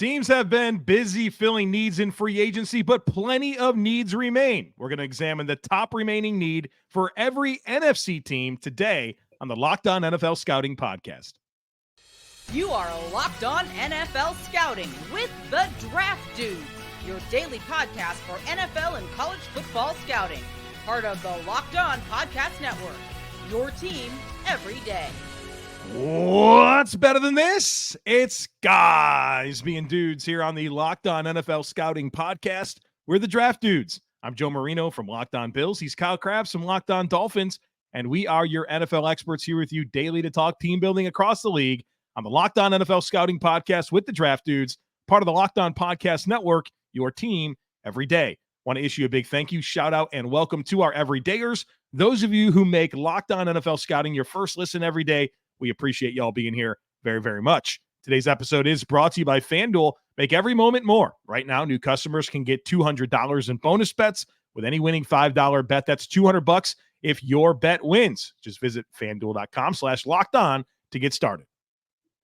Teams have been busy filling needs in free agency, but plenty of needs remain. We're going to examine the top remaining need for every NFC team today on the Locked On NFL Scouting Podcast. You are Locked On NFL Scouting with the Draft Dudes, your daily podcast for NFL and college football scouting. Part of the Locked On Podcast Network, your team every day. What's better than this? It's guys being dudes here on the Locked On NFL Scouting Podcast. We're the Draft Dudes. I'm Joe Marino from Locked On Bills. He's Kyle Crabbs from Locked On Dolphins. And we are your NFL experts here with you daily to talk team building across the league on the Locked On NFL Scouting Podcast with the Draft Dudes, part of the Locked On Podcast Network, your team every day. Want to issue a big thank you, shout out, and welcome to our everydayers. Those of you who make Locked On NFL Scouting your first listen every day, we appreciate y'all being here very, very much. Today's episode is brought to you by FanDuel. Make every moment more. Right now, new customers can get $200 in bonus bets with any winning $5 bet. That's $200 if your bet wins. Just visit FanDuel.com/lockedon to get started.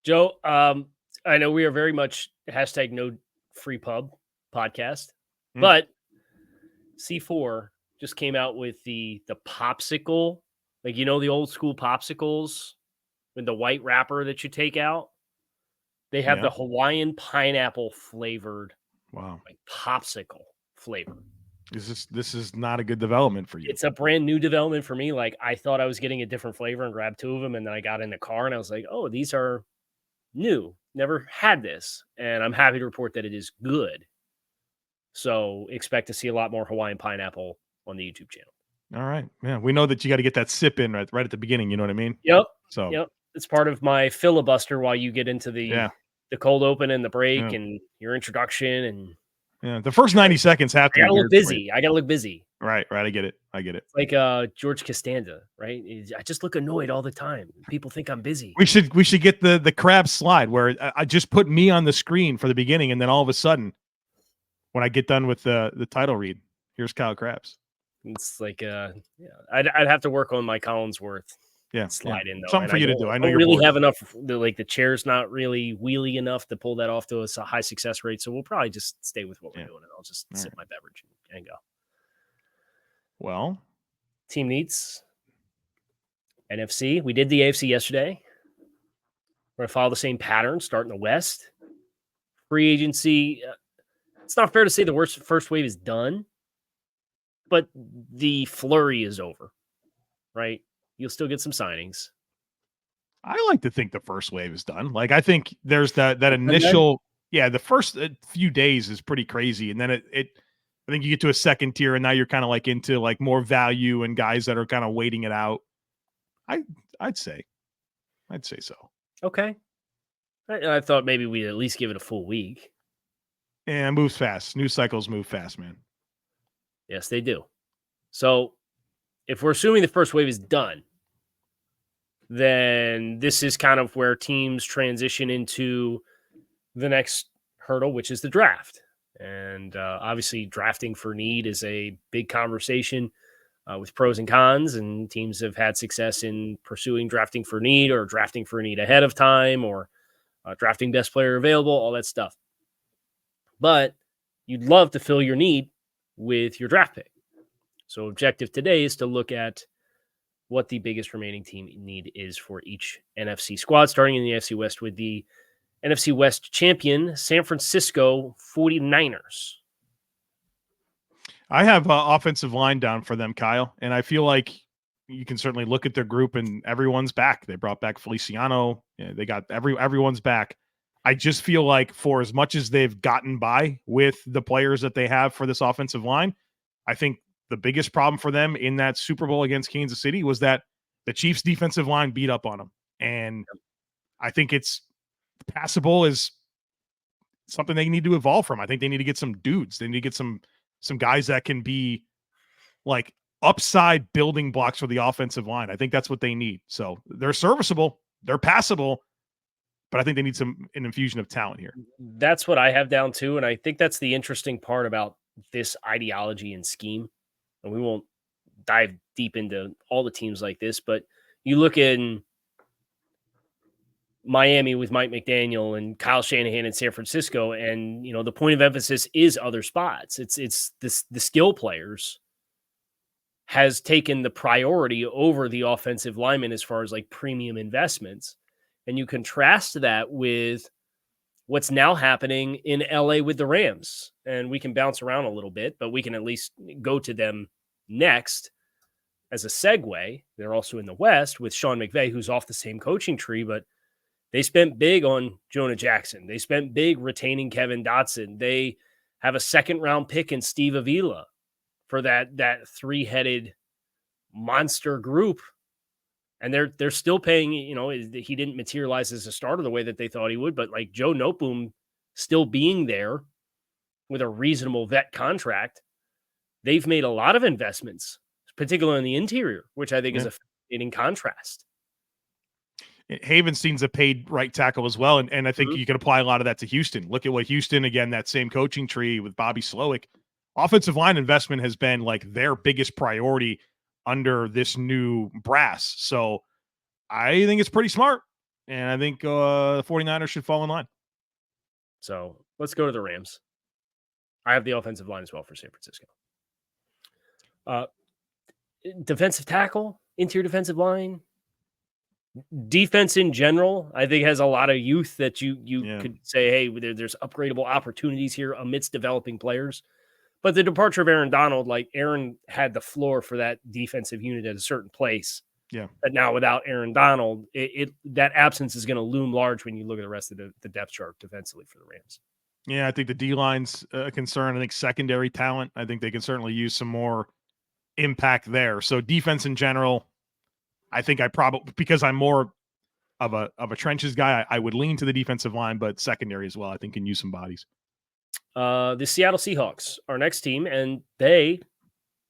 Joe, I know we are very much hashtag no free pub podcast, but C4 just came out with the popsicle, like, the old school popsicles with the white wrapper that you take out. They have the Hawaiian pineapple flavored popsicle flavor. This is not a good development for you. It's a brand new development for me. Like, I thought I was getting a different flavor and grabbed two of them, and then I got in the car and I was like, oh, these are new. Never had this. And I'm happy to report that it is good. So expect to see a lot more Hawaiian pineapple on the YouTube channel. All right. Yeah, we know that you got to get that sip in right at the beginning. You know what I mean? Yep. So yep. It's part of my filibuster while you get into the cold open and the break and your introduction. And the first 90 seconds have to I gotta look busy. I gotta look busy. Right. I get it. Like George Costanza, right? I just look annoyed all the time. People think I'm busy. We should get the crab slide where I just put me on the screen for the beginning, and then all of a sudden, when I get done with the title read, here's Kyle Crabbs. It's like I'd have to work on my Collinsworth. Slide in though. Something for you to do. I know you really have enough. The chair's not really wheelie enough to pull that off to a high success rate. So we'll probably just stay with what we're doing, and I'll just sip my beverage and go. Well, team needs NFC. We did the AFC yesterday. We're gonna follow the same pattern. Start in the West. Free agency. It's not fair to say the first wave is done, but the flurry is over. Right. You'll still get some signings. I like to think the first wave is done. Like, I think there's that initial, the first few days is pretty crazy. And then I think you get to a second tier, and now you're kind of like into like more value and guys that are kind of waiting it out. I'd say so. Okay. I thought maybe we'd at least give it a full week. And it moves fast. News cycles move fast, man. Yes, they do. So if we're assuming the first wave is done, then this is kind of where teams transition into the next hurdle, which is the draft. And obviously drafting for need is a big conversation with pros and cons, and teams have had success in pursuing drafting for need or drafting for need ahead of time or drafting best player available, all that stuff. But you'd love to fill your need with your draft pick. So objective today is to look at what the biggest remaining team need is for each NFC squad, starting in the NFC West with the NFC West champion, San Francisco 49ers. I have offensive line down for them, Kyle, and I feel like you can certainly look at their group and everyone's back. They brought back Feliciano. They got everyone's back. I just feel like for as much as they've gotten by with the players that they have for this offensive line, I think the biggest problem for them in that Super Bowl against Kansas City was that the Chiefs defensive line beat up on them. And I think it's passable is something they need to evolve from. I think they need to get some dudes. They need to get some guys that can be like upside building blocks for the offensive line. I think that's what they need. So they're serviceable. They're passable. But I think they need an infusion of talent here. That's what I have down too. And I think that's the interesting part about this ideology and scheme. And we won't dive deep into all the teams like this, but you look in Miami with Mike McDaniel and Kyle Shanahan in San Francisco. And, the point of emphasis is other spots. It's the skill players has taken the priority over the offensive linemen as far as like premium investments. And you contrast that with what's now happening in LA with the Rams. And we can bounce around a little bit, but we can at least go to them next as a segue. They're also in the West with Sean McVay, who's off the same coaching tree, but they spent big on Jonah Jackson. They spent big retaining Kevin Dotson. They have a second-round pick in Steve Avila for that three-headed monster group. And they're still paying, he didn't materialize as a starter the way that they thought he would, but like Joe Noteboom still being there with a reasonable vet contract, they've made a lot of investments, particularly in the interior, which I think is a fascinating contrast. Havenstein's a paid right tackle as well, and I think you can apply a lot of that to Houston. Look at what Houston, again, that same coaching tree with Bobby Slowick. Offensive line investment has been like their biggest priority under this new brass. So I think it's pretty smart, and I think the 49ers should fall in line. So let's go to the Rams. I have the offensive line as well for San Francisco. Defensive tackle, interior defensive line, defense in general, I think has a lot of youth that you could say, hey, there's upgradable opportunities here amidst developing players. But the departure of Aaron Donald, like Aaron had the floor for that defensive unit at a certain place. Yeah. But now without Aaron Donald, that absence is going to loom large when you look at the rest of the depth chart defensively for the Rams. Yeah, I think the D-line's a concern. I think secondary talent, I think they can certainly use some more impact there. So defense in general, I think I probably, because I'm more of a trenches guy, I would lean to the defensive line, but secondary as well, I think can use some bodies. The Seattle Seahawks, our next team, and they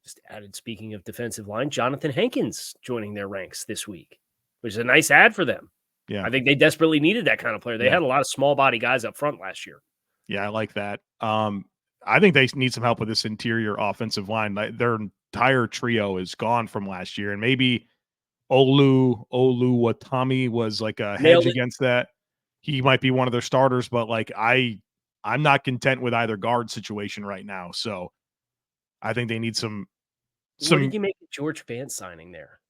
just added, speaking of defensive line, Jonathan Hankins joining their ranks this week, which is a nice add for them. Yeah. I think they desperately needed that kind of player. They had a lot of small body guys up front last year. Yeah, I like that. I think they need some help with this interior offensive line. Their entire trio is gone from last year, and maybe Oluwatimi was like a hedge against that. He might be one of their starters, but like I'm not content with either guard situation right now. So I think they need some. What did you make of George Fant signing there?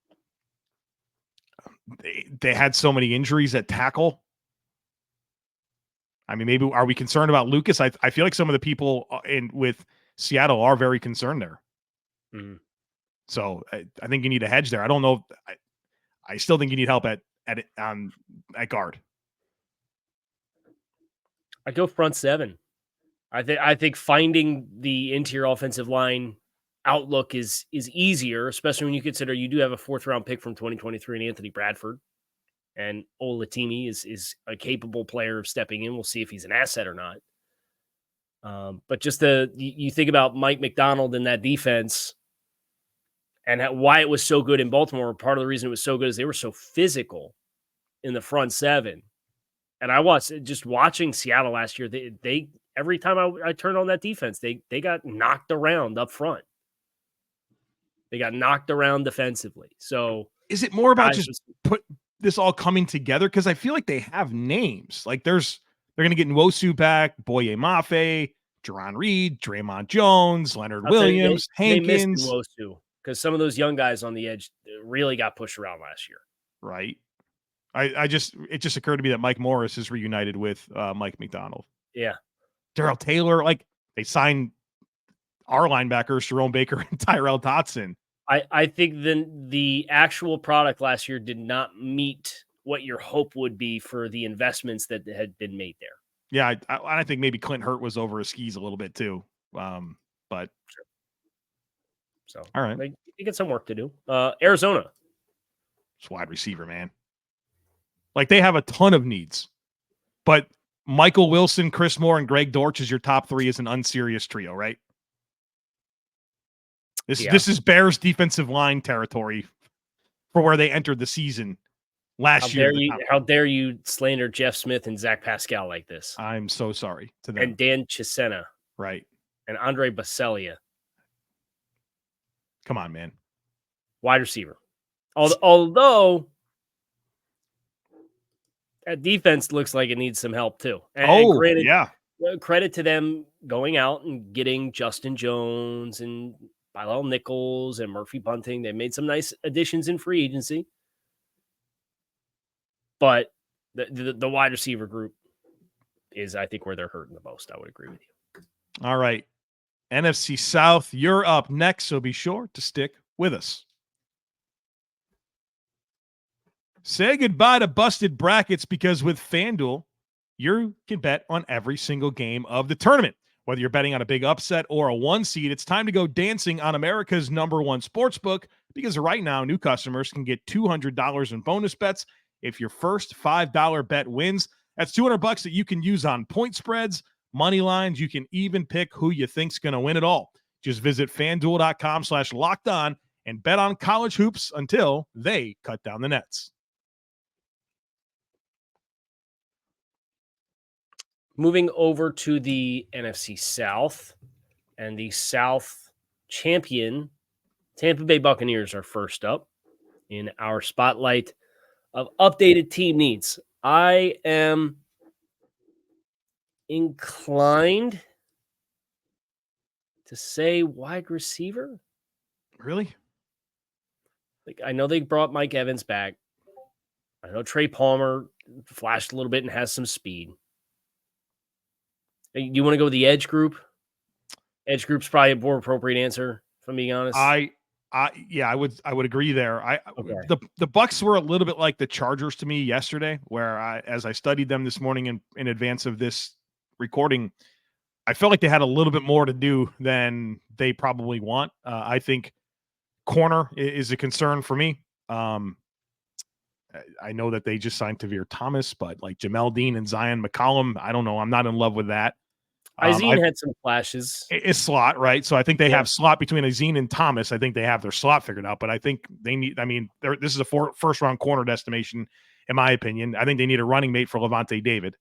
They had so many injuries at tackle. I mean, maybe are we concerned about Lucas? I feel like some of the people with Seattle are very concerned there. Mm-hmm. So I think you need a hedge there. I don't know. I still think you need help at guard. I go front seven. I think finding the interior offensive line outlook is easier, especially when you consider you do have a 4th round pick from 2023 in Anthony Bradford. And Olatimi is a capable player of stepping in. We'll see if he's an asset or not. But just you think about Mike McDonald in that defense and why it was so good in Baltimore. Part of the reason it was so good is they were so physical in the front seven. And I was just watching Seattle last year. They every time I turned on that defense, they got knocked around up front. They got knocked around defensively. So is it more about just put this all coming together? Because I feel like they have names. Like they're going to get Nwosu back, Boye Mafe, Jerron Reed, Draymond Jones, Leonard Williams, Hankins. They missed Nwosu because some of those young guys on the edge really got pushed around last year. Right. It just occurred to me that Mike Morris is reunited with Mike McDonald. Yeah. Darrell Taylor, like they signed our linebackers, Jerome Baker and Tyrell Dotson. I think then the actual product last year did not meet what your hope would be for the investments that had been made there. Yeah, I think maybe Clint Hurt was over his skis a little bit too. But sure. So all right, they get some work to do. Arizona, it's wide receiver, man. Like they have a ton of needs, but Michael Wilson, Chris Moore, and Greg Dortch is your top 3 as an unserious trio, right? This is Bears defensive line territory for where they entered the season last year. How dare you slander Jeff Smith and Zach Pascal like this? I'm so sorry to them. And Dan Chisena. Right. And Andre Baselia. Come on, man. Wide receiver. Although That defense looks like it needs some help too. And granted, yeah. Credit to them going out and getting Justin Jones and Bilal Nichols and Murphy Bunting. They made some nice additions in free agency. But the wide receiver group is, I think, where they're hurting the most. I would agree with you. All right. NFC South, you're up next, so be sure to stick with us. Say goodbye to busted brackets because with FanDuel, you can bet on every single game of the tournament. Whether you're betting on a big upset or a 1 seed, it's time to go dancing on America's #1 sportsbook because right now, new customers can get $200 in bonus bets if your first $5 bet wins. That's $200 that you can use on point spreads, money lines. You can even pick who you think's going to win it all. Just visit FanDuel.com/lockedon and bet on college hoops until they cut down the nets. Moving over to the NFC South, and the South champion, Tampa Bay Buccaneers, are first up in our spotlight of updated team needs. I am inclined to say wide receiver. Really? Like, I know they brought Mike Evans back. I know Trey Palmer flashed a little bit and has some speed. You want to go with the edge group? Edge group's probably a more appropriate answer, if I'm being honest. I would agree there. The Bucs were a little bit like the Chargers to me yesterday, where as I studied them this morning in advance of this recording, I felt like they had a little bit more to do than they probably want. I think corner is a concern for me. I know that they just signed Tavir Thomas, but like Jamel Dean and Zion McCollum, I don't know. I'm not in love with that. Izine had some flashes. It's slot, right? So I think they have slot between Izine and Thomas. I think they have their slot figured out, but I think they need, this is a first-round corner destination, in my opinion. I think they need a running mate for Levante David.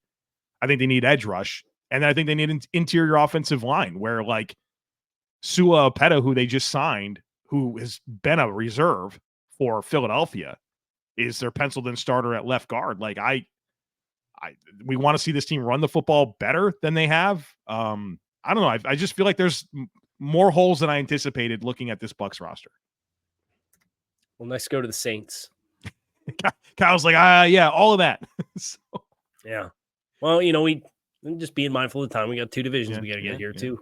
I think they need edge rush. And then I think they need an interior offensive line where, like, Sua Opeta, who they just signed, who has been a reserve for Philadelphia, is their penciled-in starter at left guard. Like, we want to see this team run the football better than they have. I don't know. I just feel like there's more holes than I anticipated looking at this Bucs roster. Well, let's go to the Saints. Kyle's like, yeah, all of that. So. Yeah. Well, we just being mindful of the time. We got 2 divisions we got to get here too.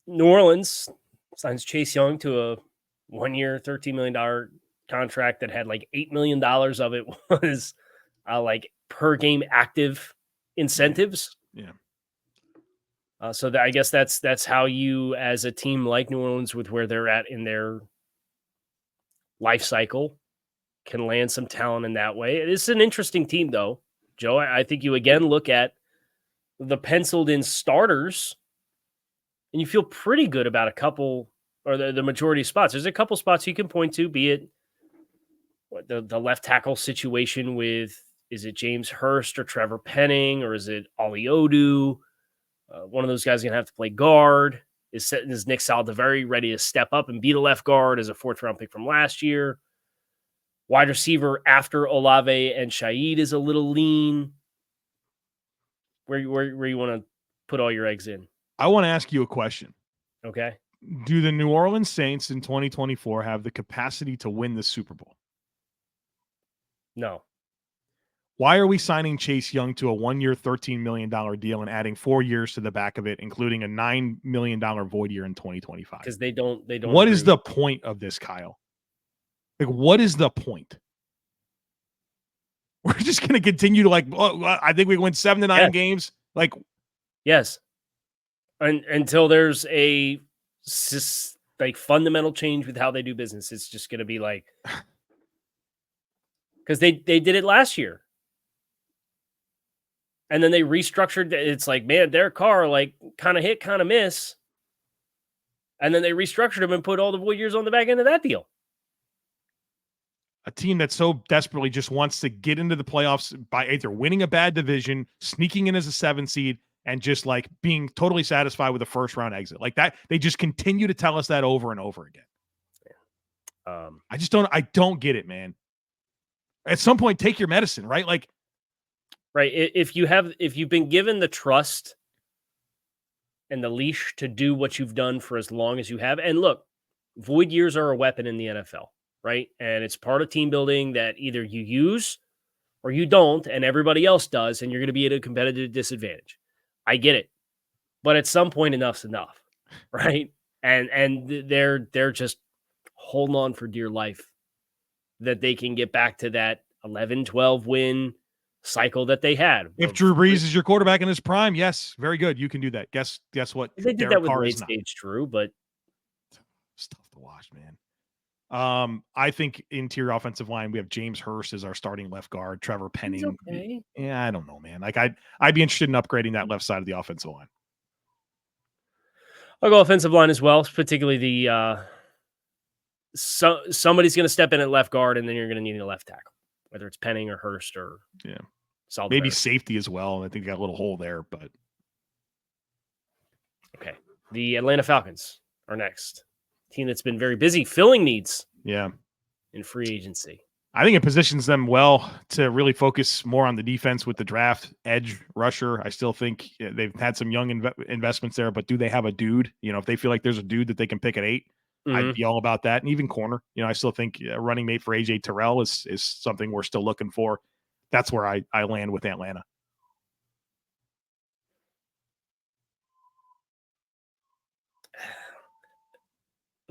New Orleans signs Chase Young to a 1-year, $13 million contract that had like $8 million of it was like per game active incentives. Yeah. So I guess that's how you, as a team like New Orleans, with where they're at in their life cycle, can land some talent in that way. It's an interesting team, though, Joe. I think you again look at the penciled in starters, and you feel pretty good about a couple, or the majority of spots. There's a couple spots you can point to, be it the left tackle situation with, is it James Hurst or Trevor Penning, or is it Ollie Odu? One of those guys is going to have to play guard. Is Nick Saldiveri ready to step up and be the left guard as a 4th-round pick from last year? Wide receiver after Olave and Shaheed is a little lean. Where you want to put all your eggs in? I want to ask you a question. Okay. Do the New Orleans Saints in 2024 have the capacity to win the Super Bowl? No. Why are we signing Chase Young to a 1-year, $13 million deal and adding 4 years to the back of it, including a $9 million void year in 2025? Because they don't. What is the point of this, Kyle? Like, what is the point? We're just going to continue to I think we win 7 to 9 games. Like, yes. Until there's a fundamental change with how they do business. It's just going to be like, because they did it last year. And then they restructured. It's like, man, Derek Carr, like, kind of hit, kind of miss. And then they restructured him and put all the void years on the back end of that deal. A team that so desperately just wants to get into the playoffs by either winning a bad division, sneaking in as a 7 seed, and just like being totally satisfied with a first-round exit. Like that, they just continue to tell us that over and over again. I don't get it, man. At some point, take your medicine, right? Like, right. If you've been given the trust and the leash to do what you've done for as long as you have, and look, void years are a weapon in the NFL, right? And it's part of team building that either you use or you don't, and everybody else does, and you're going to be at a competitive disadvantage. I get it. But at some point, enough's enough, right? And they're just holding on for dear life that they can get back to that 11, 12 win cycle that they had. if Drew Brees is your quarterback in his prime, yes, very good. You can do that. Guess what? They did that with late stage Drew, but it's tough to watch, man. I think interior offensive line, we have James Hurst as our starting left guard, Trevor Penning. Okay. Yeah, I don't know, man. Like I'd be interested in upgrading that left side of the offensive line. I'll go offensive line as well, particularly the somebody's going to step in at left guard, and then you're going to need a left tackle, whether it's Penning or Hurst or maybe safety as well. I think they got a little hole there, but okay. The Atlanta Falcons are next. Team that's been very busy filling needs. In free agency. I think it positions them well to really focus more on the defense with the draft edge rusher. I still think they've had some young investments there, but do they have a dude? If they feel like there's a dude that they can pick at 8, I'd be all about that. And even corner, I still think a running mate for AJ Terrell is something we're still looking for. That's where I land with Atlanta.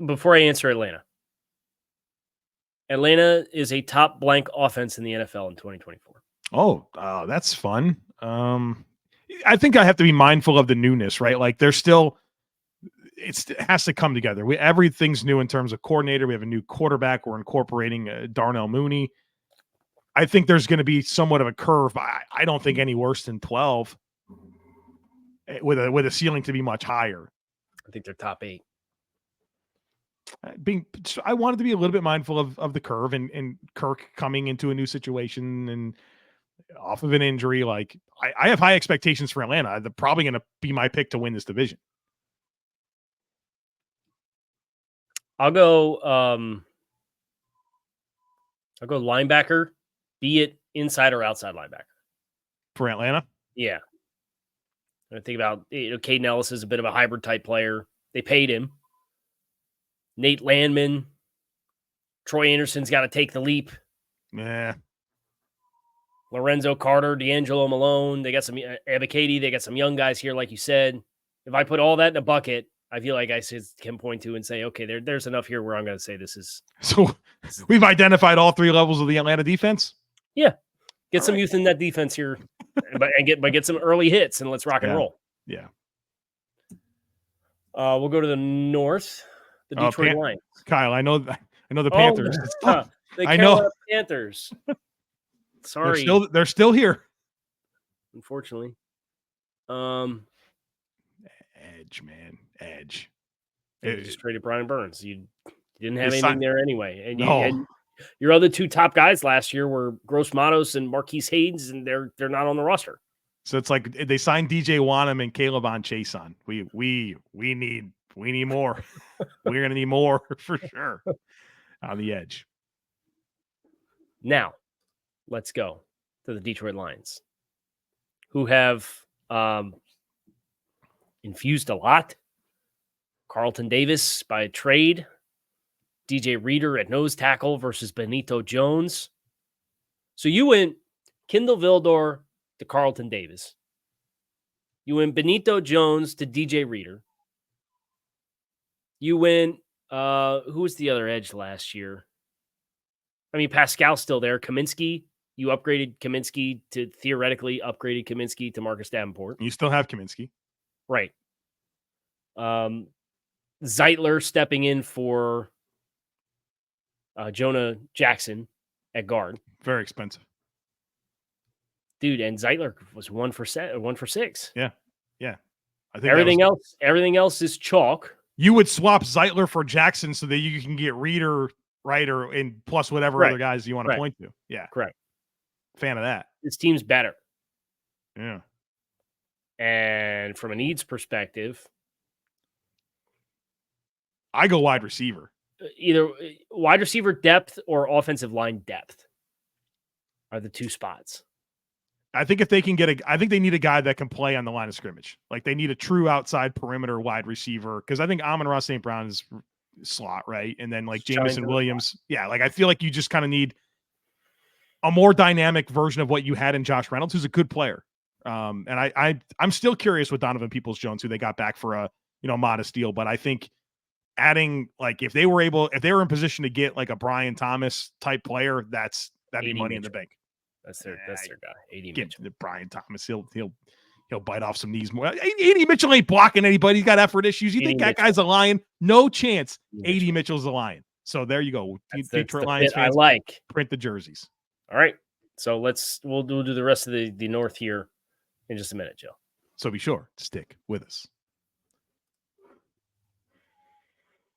Before I answer Atlanta is a top blank offense in the NFL in 2024. Oh, that's fun. I think I have to be mindful of the newness, right? Like it has to come together. Everything's new in terms of coordinator. We have a new quarterback. We're incorporating Darnell Mooney. I think there's going to be somewhat of a curve. I don't think any worse than 12 with a ceiling to be much higher. I think they're top 8. I wanted to be a little bit mindful of the curve and Kirk coming into a new situation and off of an injury. Like I have high expectations for Atlanta. They're probably going to be my pick to win this division. I'll go linebacker, be it inside or outside linebacker for Atlanta. Yeah. I think about Caden Ellis is a bit of a hybrid type player. They paid him. Nate Landman, Troy Anderson's got to take the leap. Yeah. Lorenzo Carter, D'Angelo Malone. They got some Ebiketie. They got some young guys here, like you said. If I put all that in a bucket, I feel like I can point to and say, okay, there's enough here where I'm going to say this is. So we've identified all 3 levels of the Atlanta defense. Yeah, get some youth in that defense here, but get some early hits and let's rock and roll. Yeah. We'll go to the north. The Detroit Lions. Kyle, I know the Panthers. The Carolina Panthers. Sorry. They're still here. Unfortunately. Edge, man. Edge. You just traded Brian Burns. You didn't have anything there anyway. And your other 2 top guys last year were Gross Matos and Marquise Haynes, and they're not on the roster. So it's like they signed DJ Wanham and Caleb on Chason. We need more. We're going to need more for sure on the edge. Now, let's go to the Detroit Lions, who have infused a lot. Carlton Davis by trade. DJ Reader at nose tackle versus Benito Jones. So you went Kindle Vildor to Carlton Davis. You went Benito Jones to DJ Reader. You went, who was the other edge last year? I mean, Pascal's still there. Kaminsky, you upgraded Kaminsky to theoretically upgraded Kaminsky to Marcus Davenport. You still have Kaminsky. Right. Zeitler stepping in for Jonah Jackson at guard. Very expensive. Dude, and Zeitler was 1 for 6. Yeah. I think everything else is chalk. You would swap Zeitler for Jackson so that you can get Reader, right, and plus whatever other guys you want to point to. Yeah. Correct. Fan of that. This team's better. Yeah. And from a needs perspective, I go wide receiver. Either wide receiver depth or offensive line depth. are the two spots. I think if they can I think they need a guy that can play on the line of scrimmage. Like they need a true outside perimeter wide receiver. Cause I think Amon-Ra St. Brown is slot, right? And then like Jamison Williams. Yeah. Like I feel like you just kind of need a more dynamic version of what you had in Josh Reynolds, who's a good player. And I'm still curious with Donovan Peoples-Jones, who they got back for a, modest deal. But I think adding, like, if they were in position to get like a Brian Thomas type player, that'd be money in the bank. That's their guy. 80 Get Mitchell. Brian Thomas. He'll bite off some knees more. 80 Mitchell ain't blocking anybody. He's got effort issues. You think that guy's a Lion? No chance. 80 Mitchell's a Lion. So there you go. Detroit Lions fans, I like. Print the jerseys. All right. So we'll do the rest of the North here in just a minute, Joe. So be sure to stick with us.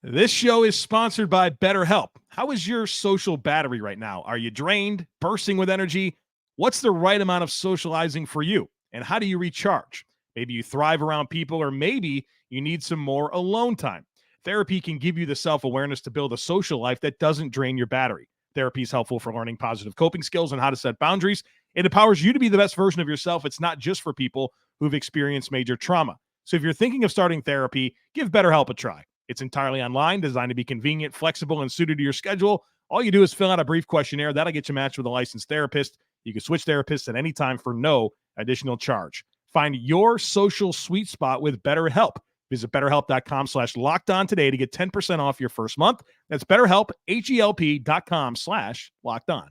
This show is sponsored by BetterHelp. How is your social battery right now? Are you drained, bursting with energy? What's the right amount of socializing for you? And how do you recharge? Maybe you thrive around people, or maybe you need some more alone time. Therapy can give you the self-awareness to build a social life that doesn't drain your battery. Therapy is helpful for learning positive coping skills and how to set boundaries. It empowers you to be the best version of yourself. It's not just for people who've experienced major trauma. So if you're thinking of starting therapy, give BetterHelp a try. It's entirely online, designed to be convenient, flexible, and suited to your schedule. All you do is fill out a brief questionnaire. That'll get you matched with a licensed therapist. You can switch therapists at any time for no additional charge. Find your social sweet spot with BetterHelp. Visit BetterHelp.com/LockedOn today to get 10% off your first month. That's BetterHelp, HELP.com/LockedOn.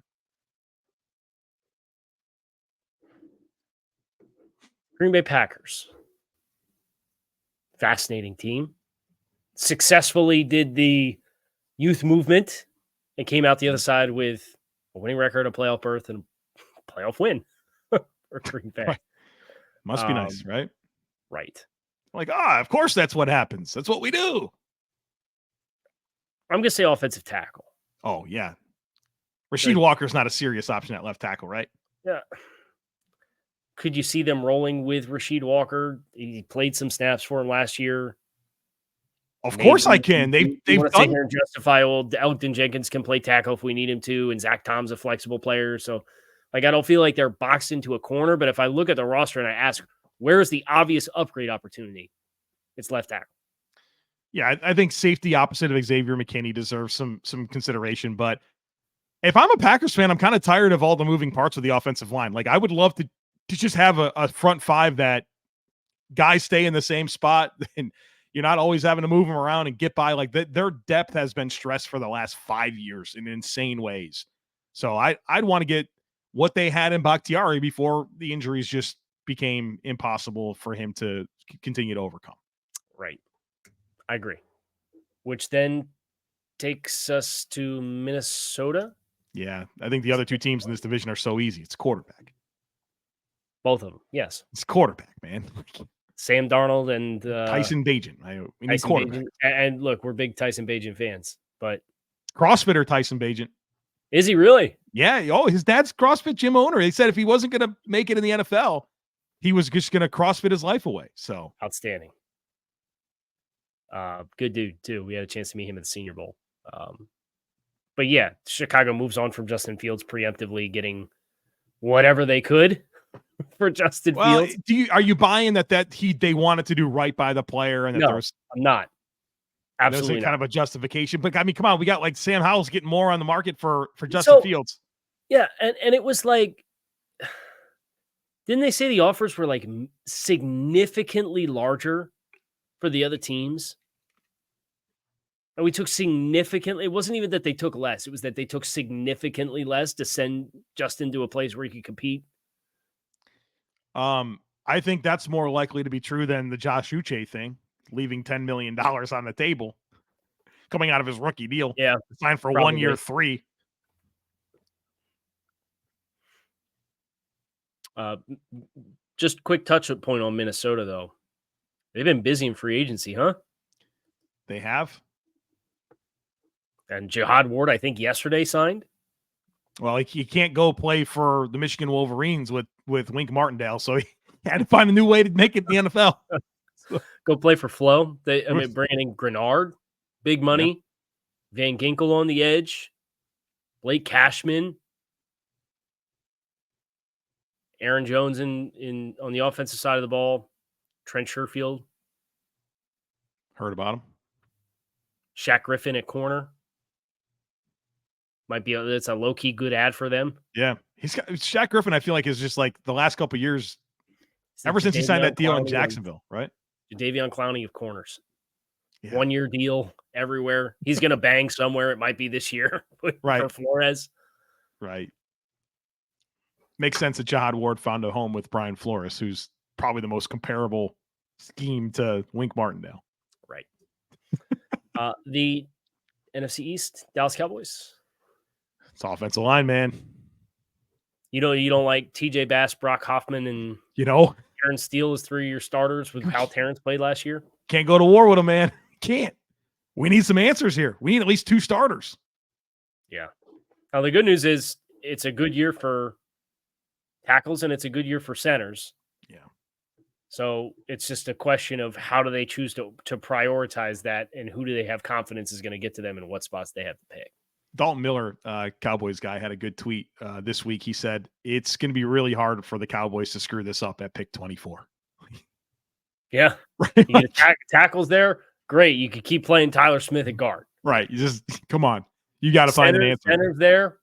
Green Bay Packers. Fascinating team. Successfully did the youth movement and came out the other side with a winning record, a playoff berth, and a playoff win for Green Bay. Right. Must be nice, right? Right. Like, of course that's what happens. That's what we do. I'm going to say offensive tackle. Oh, yeah. Rasheed Walker's not a serious option at left tackle, right? Yeah. Could you see them rolling with Rasheed Walker? He played some snaps for him last year. Of course I can. They've done done here and justify old Elton Jenkins can play tackle if we need him to, and Zach Tom's a flexible player. So, I don't feel like they're boxed into a corner. But if I look at the roster and I ask, where is the obvious upgrade opportunity? It's left tackle. Yeah, I think safety opposite of Xavier McKinney deserves some consideration. But if I'm a Packers fan, I'm kind of tired of all the moving parts of the offensive line. Like, I would love to just have a front five that guys stay in the same spot and you're not always having to move them around and get by. Like, their depth has been stressed for the last 5 years in insane ways. So I'd want to get what they had in Bakhtiari before the injuries just became impossible for him to continue to overcome. Right. I agree. Which then takes us to Minnesota. Yeah. I think the other two teams in this division are so easy. It's quarterback. Both of them. Yes. It's quarterback, man. Sam Darnold and Tyson Bagent. We need quarterback. And look, we're big Tyson Bagent fans, but CrossFitter Tyson Bagent. Is he really? Yeah. Oh, his dad's CrossFit gym owner. They said if he wasn't going to make it in the NFL, he was just going to CrossFit his life away. So outstanding. Good dude too. We had a chance to meet him at the Senior Bowl. But yeah, Chicago moves on from Justin Fields preemptively, getting whatever they could for Justin Fields. Are you buying that they wanted to do right by the player and that no, I'm not. Absolutely kind of a justification. But I mean, come on, we got like Sam Howell's getting more on the market for Justin Fields. Yeah, and it was like, didn't they say the offers were like significantly larger for the other teams? And we took significantly. It wasn't even that they took less. It was that they took significantly less to send Justin to a place where he could compete. I think that's more likely to be true than the Josh Uche thing, leaving $10 million on the table coming out of his rookie deal. Yeah. Signed for 1 year, 3. Just quick touch point on Minnesota, though. They've been busy in free agency, huh? They have. And Jihad Ward, I think, yesterday signed. Well, he can't go play for the Michigan Wolverines with Wink Martindale, so he had to find a new way to make it in the NFL. Go play for Flo. Bringing in Grenard, big money. Yeah. Van Ginkel on the edge. Blake Cashman. Aaron Jones in on the offensive side of the ball. Trent Sherfield. Heard about him. Shaq Griffin at corner. Might be it's a low-key good ad for them. Yeah. He's got Shaq Griffin, I feel like, is just like the last couple of years, ever since he signed that deal in Jacksonville, right? Jadeveon Clowney of corners. Yeah. 1-year deal everywhere. He's going to bang somewhere. It might be this year for Flores. Right. Makes sense that Jahad Ward found a home with Brian Flores, who's probably the most comparable scheme to Wink Martindale. Right. The NFC East, Dallas Cowboys. It's offensive line, man. You don't like TJ Bass, Brock Hoffman, and Aaron Steele as 3 of your starters with how Terrence played last year? Can't go to war with him, man. Can't. We need some answers here. We need at least 2 starters. Yeah. Now, the good news is it's a good year for tackles and it's a good year for centers. Yeah. So it's just a question of how do they choose to prioritize that and who do they have confidence is going to get to them and what spots they have to pick. Dalton Miller, Cowboys guy, had a good tweet this week. He said, it's going to be really hard for the Cowboys to screw this up at pick 24. Yeah. Right. You get tackles there. Great. You could keep playing Tyler Smith at guard. Right. You just, come on. You got to find an answer. Centers there.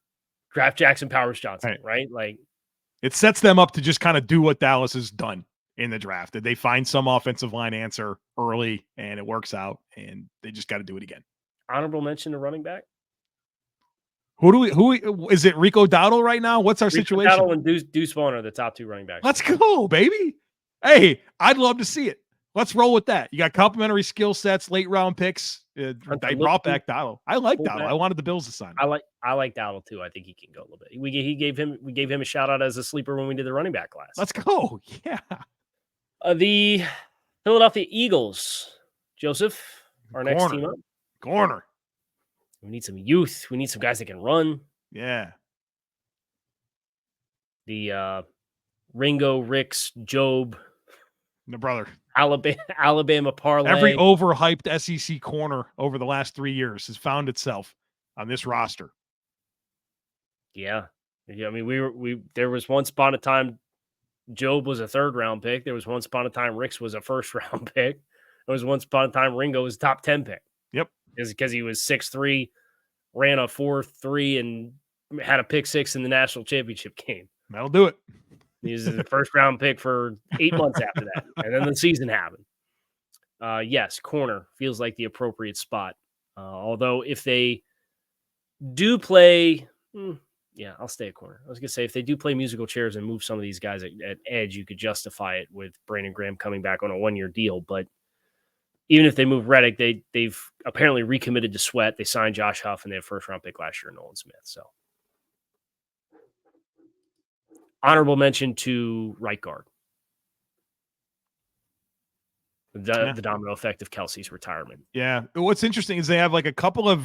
Draft Jackson Powers Johnson, right? Like, it sets them up to just kind of do what Dallas has done in the draft. That they find some offensive line answer early and it works out and they just got to do it again. Honorable mention to running back. Who is it? Rico Dowdle right now? What's our situation? Dowdle and Deuce Vaughn are the top 2 running backs. Let's go, baby. Hey, I'd love to see it. Let's roll with that. You got complimentary skill sets, late round picks. They brought back Dowdle. I like Dowdle. I wanted the Bills to sign him. I like Dowdle too. I think he can go a little bit. We gave him a shout out as a sleeper when we did the running back class. Let's go. Yeah. The Philadelphia Eagles, Joseph, our next team up. Corner. We need some youth. We need some guys that can run. Yeah. The Ringo, Ricks, Job, the brother, Alabama parlay. Every overhyped SEC corner over the last 3 years has found itself on this roster. Yeah. I mean, there was once upon a time Job was a 3rd round pick. There was once upon a time Ricks was a 1st round pick. There was once upon a time Ringo was a top 10 pick. Yep. Because he was 6'3", ran a 4.3, and had a pick 6 in the national championship game. That'll do it. He was the 1st round pick for 8 months after that. And then the season happened. Yes, corner feels like the appropriate spot. Although if they do play, I'll stay at corner. I was going to say, if they do play musical chairs and move some of these guys at edge, you could justify it with Brandon Graham coming back on a 1-year deal. But even if they move Reddick, they've apparently recommitted to Sweat. They signed Josh Huff, and they have 1st round pick last year, Nolan Smith. So honorable mention to right guard. The domino effect of Kelsey's retirement. Yeah. What's interesting is they have like a couple of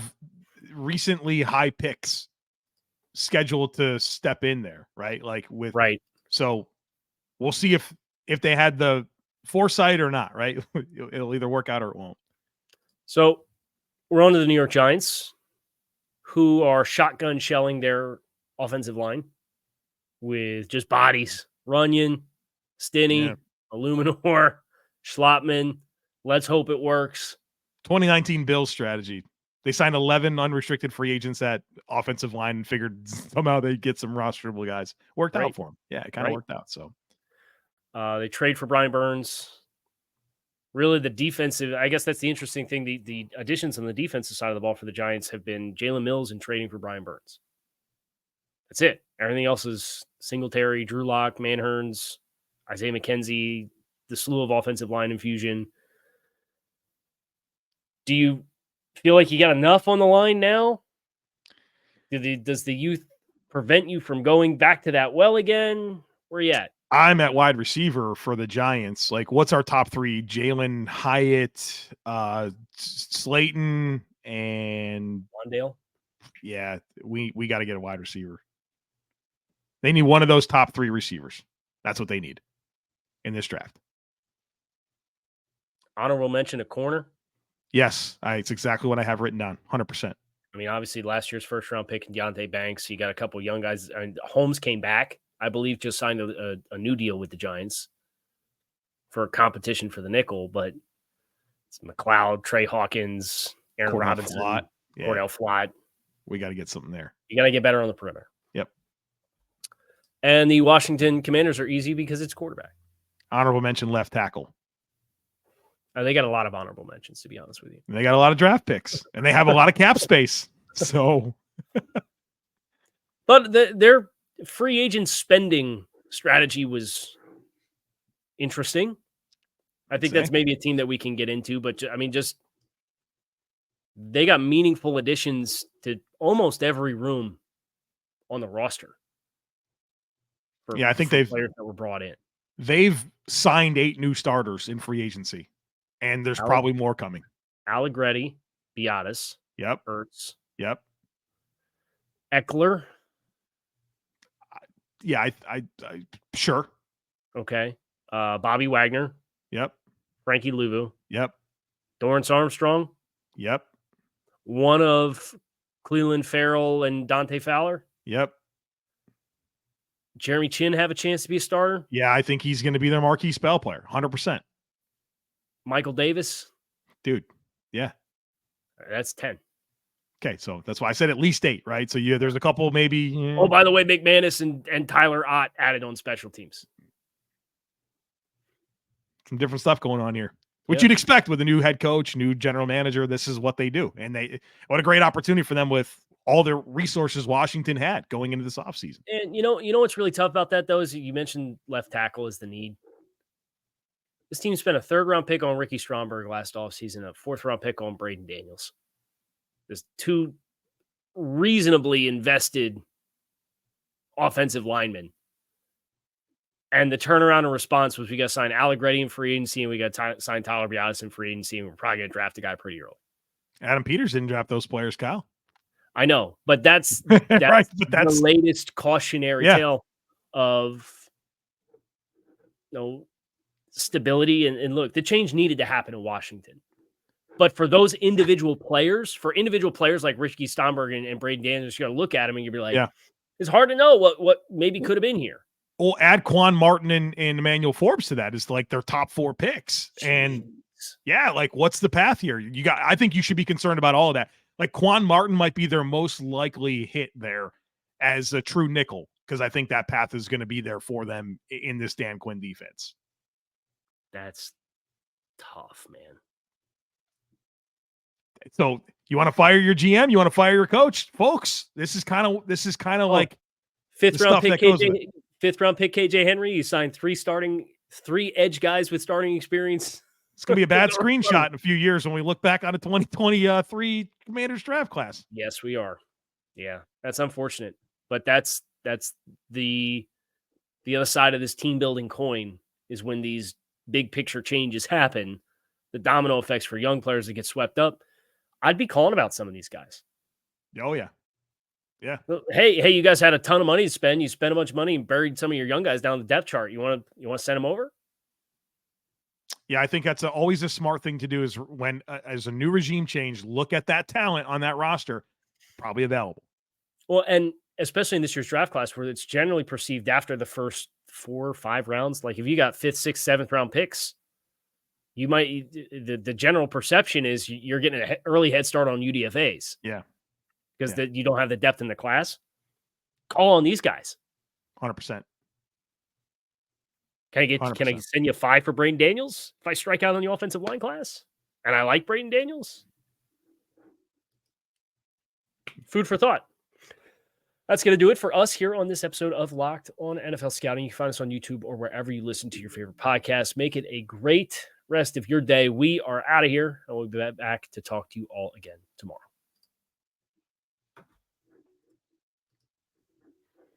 recently high picks scheduled to step in there, right? Right. So we'll see if they had the foresight or not, right? It'll either work out or it won't. So we're on to the New York Giants, who are shotgun shelling their offensive line with just bodies. Runyon, Stinney, Illuminor, Schlotman. Let's hope it works. 2019 Bills strategy. They signed 11 unrestricted free agents at offensive line and figured somehow they'd get some rosterable guys. Worked out for them. Yeah, it kind of worked out. So they trade for Brian Burns. Really, the defensive, I guess that's the interesting thing. The additions on the defensive side of the ball for the Giants have been Jalen Mills and trading for Brian Burns. That's it. Everything else is Singletary, Drew Lock, Manherns, Isaiah McKenzie, the slew of offensive line infusion. Do you feel like you got enough on the line now? Does the youth prevent you from going back to that well again? Where you at? I'm at wide receiver for the Giants. Like, what's our top 3? Jalen Hyatt, Slayton, and Wandale. Yeah, we got to get a wide receiver. They need one of those top 3 receivers. That's what they need in this draft. Honorable mention a corner. Yes, it's exactly what I have written down. 100%. I mean, obviously, last year's 1st round pick, Deontay Banks. You got a couple young guys. I mean, Holmes came back. I believe, just signed a new deal with the Giants for a competition for the nickel, but it's McLeod, Trey Hawkins, Aaron Cordell Robinson, Flott. Yeah. Cordell Flott. We got to get something there. You got to get better on the perimeter. Yep. And the Washington Commanders are easy because it's quarterback. Honorable mention left tackle. They got a lot of honorable mentions, to be honest with you. And they got a lot of draft picks, and they have a lot of cap space. So, but their free agent spending strategy was interesting. I think that's maybe a team that we can get into, but I mean, just they got meaningful additions to almost every room on the roster. I think players that were brought in. They've signed 8 new starters in free agency, and there's probably more coming. Allegretti, Biadasz, Yep. Ertz, Yep. Eckler. Yeah, I sure. Okay. Bobby Wagner. Yep. Frankie Louvu. Yep. Dorrance Armstrong. Yep. One of Cleveland Farrell and Dante Fowler. Yep. Jeremy Chin have a chance to be a starter? Yeah, I think he's going to be their marquee spell player, 100%. Michael Davis? Dude, yeah. That's 10. Okay, so that's why I said at least 8, right? So there's a couple maybe. Oh, by the way, McManus and Tyler Ott added on special teams. Some different stuff going on here, which you'd expect with a new head coach, new general manager. This is what they do. And what a great opportunity for them with all the resources Washington had going into this offseason. And you know what's really tough about that, though, is you mentioned left tackle is the need. This team spent a 3rd-round pick on Ricky Stromberg last offseason, a 4th-round pick on Braden Daniels. There's 2 reasonably invested offensive linemen. And the turnaround and response was we got to sign Allegretti in free agency, and we got to sign Tyler Biadasz in free agency, and we're probably going to draft a guy pretty early. Adam Peters didn't draft those players, Kyle. I know, but that's right, but the latest cautionary tale of stability. And look, the change needed to happen in Washington. But for those individual players, like Ricky Stromberg and Braden Daniels, you got to look at them and you'll be like, it's hard to know what maybe could have been here. Well, add Quan Martin and Emmanuel Forbes to that is like their top 4 picks. Jeez. And like what's the path here? I think you should be concerned about all of that. Like Quan Martin might be their most likely hit there as a true nickel, because I think that path is going to be there for them in this Dan Quinn defense. That's tough, man. So you want to fire your GM? You want to fire your coach? Folks, this is kind of like 5th round pick KJ. 5th round pick KJ Henry. You signed 3 edge guys with starting experience. It's going to be a bad screenshot in a few years when we look back on a 2023 Commanders draft class. Yes, we are. Yeah, that's unfortunate. But that's the other side of this team building coin is when these big picture changes happen, the domino effects for young players that get swept up. I'd be calling about some of these guys. Oh, yeah. Yeah. Hey, you guys had a ton of money to spend. You spent a bunch of money and buried some of your young guys down the depth chart. You want to send them over? Yeah, I think that's always a smart thing to do is when, as a new regime change, look at that talent on that roster, probably available. Well, and especially in this year's draft class where it's generally perceived after the first 4 or 5 rounds, like if you got 5th, 6th, 7th round picks, you might, the general perception is you're getting an early head start on UDFAs. Yeah. Because you don't have the depth in the class. Call on these guys. 100%. Can I send you 5 for Braden Daniels if I strike out on the offensive line class? And I like Braden Daniels. Food for thought. That's going to do it for us here on this episode of Locked on NFL Scouting. You can find us on YouTube or wherever you listen to your favorite podcasts. Make it a great rest of your day. We are out of here, and we'll be back to talk to you all again tomorrow.